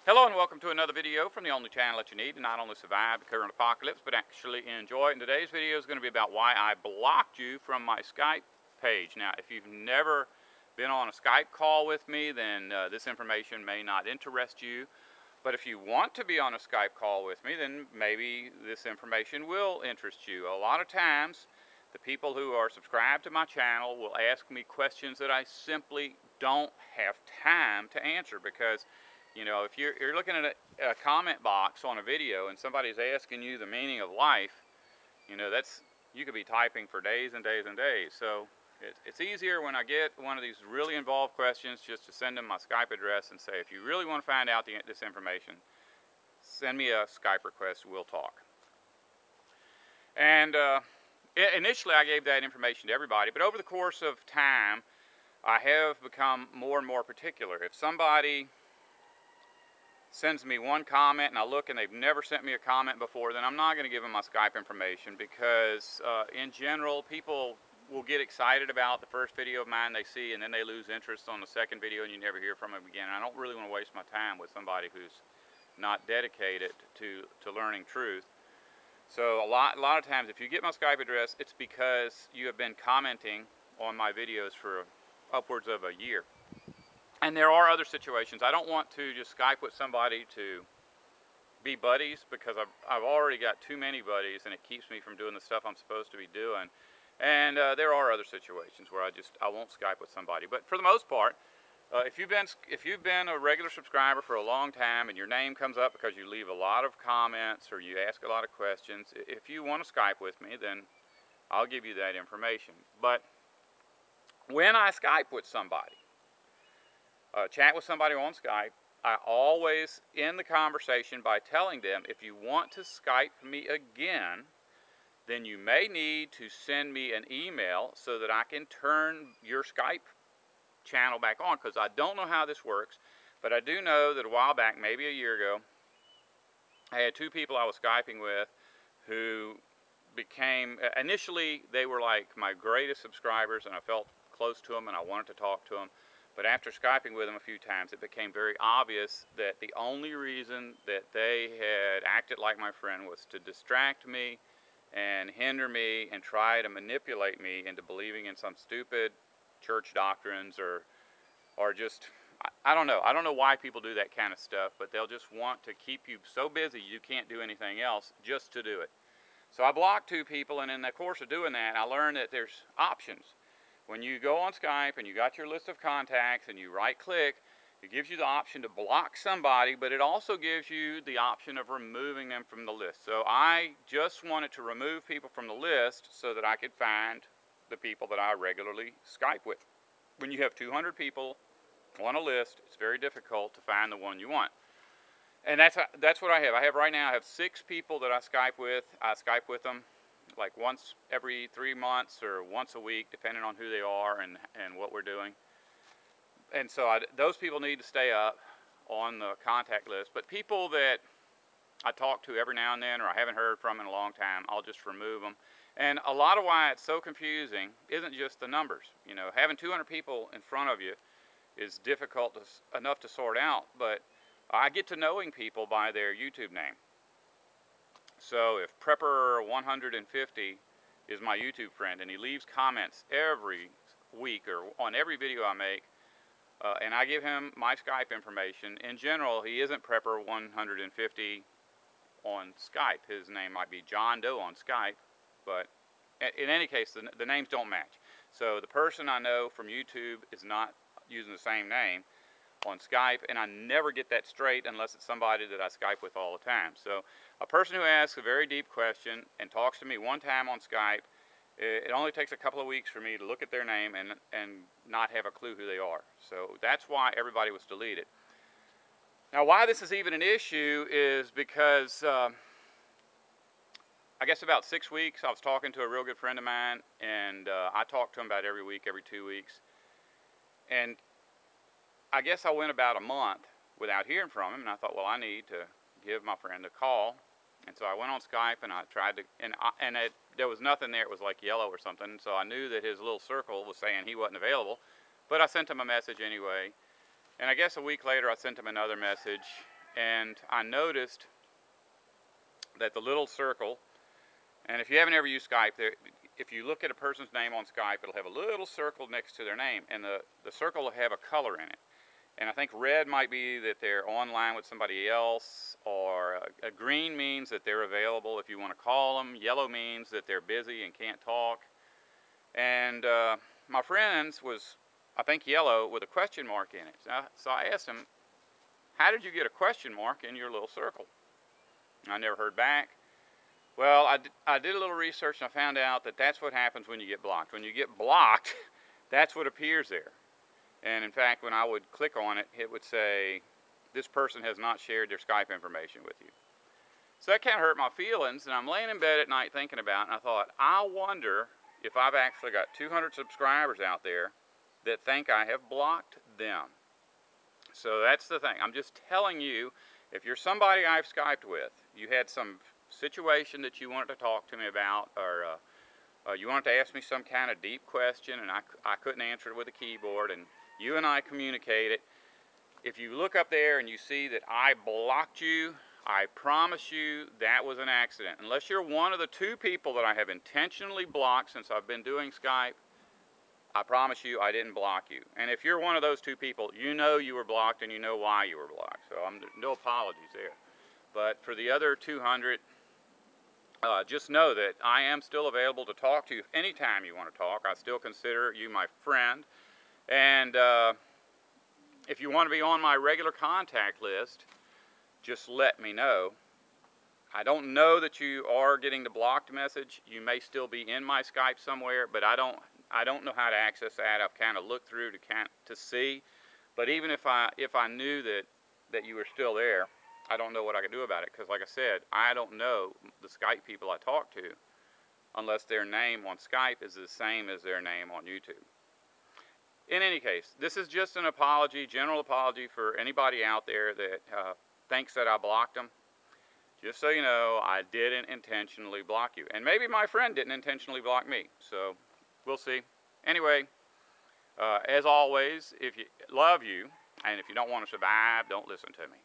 Hello and welcome to another video from the only channel that you need to not only survive the current apocalypse, but actually enjoy it. And today's video is going to be about why I blocked you from my Skype page. Now, if you've never been on a Skype call with me, then this information may not interest you. But if you want to be on a Skype call with me, then maybe this information will interest you. A lot of times, the people who are subscribed to my channel will ask me questions that I simply don't have time to answer because, you know, if you're looking at a comment box on a video and somebody's asking you the meaning of life, you know, you could be typing for days and days and days. So it's easier when I get one of these really involved questions just to send them my Skype address and say, if you really want to find out this information, send me a Skype request, we'll talk. And initially I gave that information to everybody, but over the course of time, I have become more and more particular. If somebody sends me one comment and I look and they've never sent me a comment before, then I'm not going to give them my Skype information because in general people will get excited about the first video of mine they see and then they lose interest on the second video and you never hear from them again. And I don't really want to waste my time with somebody who's not dedicated to learning truth. So a lot of times if you get my Skype address, it's because you have been commenting on my videos for upwards of a year. And there are other situations. I don't want to just Skype with somebody to be buddies because I've already got too many buddies and it keeps me from doing the stuff I'm supposed to be doing. And there are other situations where I won't Skype with somebody. But for the most part, if you've been a regular subscriber for a long time and your name comes up because you leave a lot of comments or you ask a lot of questions, if you want to Skype with me, then I'll give you that information. But when I Skype with somebody, chat with somebody on Skype, I always end the conversation by telling them, if you want to Skype me again, then you may need to send me an email so that I can turn your Skype channel back on, because I don't know how this works, but I do know that a while back, maybe a year ago, I had two people I was Skyping with who became, initially they were like my greatest subscribers and I felt close to them and I wanted to talk to them. But after Skyping with them a few times, it became very obvious that the only reason that they had acted like my friend was to distract me and hinder me and try to manipulate me into believing in some stupid church doctrines or just, I don't know. I don't know why people do that kind of stuff, but they'll just want to keep you so busy you can't do anything else just to do it. So I blocked two people, and in the course of doing that, I learned that there's options. When you go on Skype and you got your list of contacts and you right-click, it gives you the option to block somebody, but it also gives you the option of removing them from the list. So I just wanted to remove people from the list so that I could find the people that I regularly Skype with. When you have 200 people on a list, it's very difficult to find the one you want. And that's what I have. Right now, I have 6 people that I Skype with. I Skype with them like once every 3 months or once a week, depending on who they are and what we're doing. And so those people need to stay up on the contact list. But people that I talk to every now and then or I haven't heard from in a long time, I'll just remove them. And a lot of why it's so confusing isn't just the numbers. You know, having 200 people in front of you is difficult enough to sort out, but I get to knowing people by their YouTube name. So if Prepper150 is my YouTube friend and he leaves comments every week or on every video I make, and I give him my Skype information, in general he isn't Prepper150 on Skype. His name might be John Doe on Skype, but in any case the names don't match. So the person I know from YouTube is not using the same name on Skype, and I never get that straight unless it's somebody that I Skype with all the time. So a person who asks a very deep question and talks to me one time on Skype, it only takes a couple of weeks for me to look at their name and not have a clue who they are. So that's why everybody was deleted. Now why this is even an issue is because I guess about 6 weeks I was talking to a real good friend of mine, and I talked to him about every week, every 2 weeks. And I guess I went about a month without hearing from him, and I thought, well, I need to give my friend a call. And so I went on Skype and I tried to, there was nothing there. It was like yellow or something. So I knew that his little circle was saying he wasn't available, but I sent him a message anyway. And I guess a week later I sent him another message, and I noticed that the little circle, and if you haven't ever used Skype, if you look at a person's name on Skype, it'll have a little circle next to their name, and the circle will have a color in it. And I think red might be that they're online with somebody else, or a green means that they're available if you want to call them. Yellow means that they're busy and can't talk. And my friend's was, I think, yellow with a question mark in it. So I asked him, how did you get a question mark in your little circle? I never heard back. Well, I did a little research and I found out that that's what happens when you get blocked. When you get blocked, that's what appears there. And in fact, when I would click on it, it would say, this person has not shared their Skype information with you. So that kind of hurt my feelings, and I'm laying in bed at night thinking about it, and I thought, I wonder if I've actually got 200 subscribers out there that think I have blocked them. So that's the thing. I'm just telling you, if you're somebody I've Skyped with, you had some situation that you wanted to talk to me about, or you wanted to ask me some kind of deep question and I couldn't answer it with a keyboard, and you and I communicated. If you look up there and you see that I blocked you, I promise you that was an accident. Unless you're one of the 2 people that I have intentionally blocked since I've been doing Skype, I promise you I didn't block you. And if you're one of those 2 people, you know you were blocked and you know why you were blocked. So no apologies there. But for the other 200, just know that I am still available to talk to you anytime you want to talk. I still consider you my friend. And if you want to be on my regular contact list, just let me know. I don't know that you are getting the blocked message. You may still be in my Skype somewhere, but I don't know how to access that. I've kind of looked through to see. But even if I knew that you were still there, I don't know what I could do about it, because like I said, I don't know the Skype people I talk to unless their name on Skype is the same as their name on YouTube. In any case, this is just an apology, general apology for anybody out there that thinks that I blocked them. Just so you know, I didn't intentionally block you. And maybe my friend didn't intentionally block me. So, we'll see. Anyway, as always, if you love you, and if you don't want to survive, don't listen to me.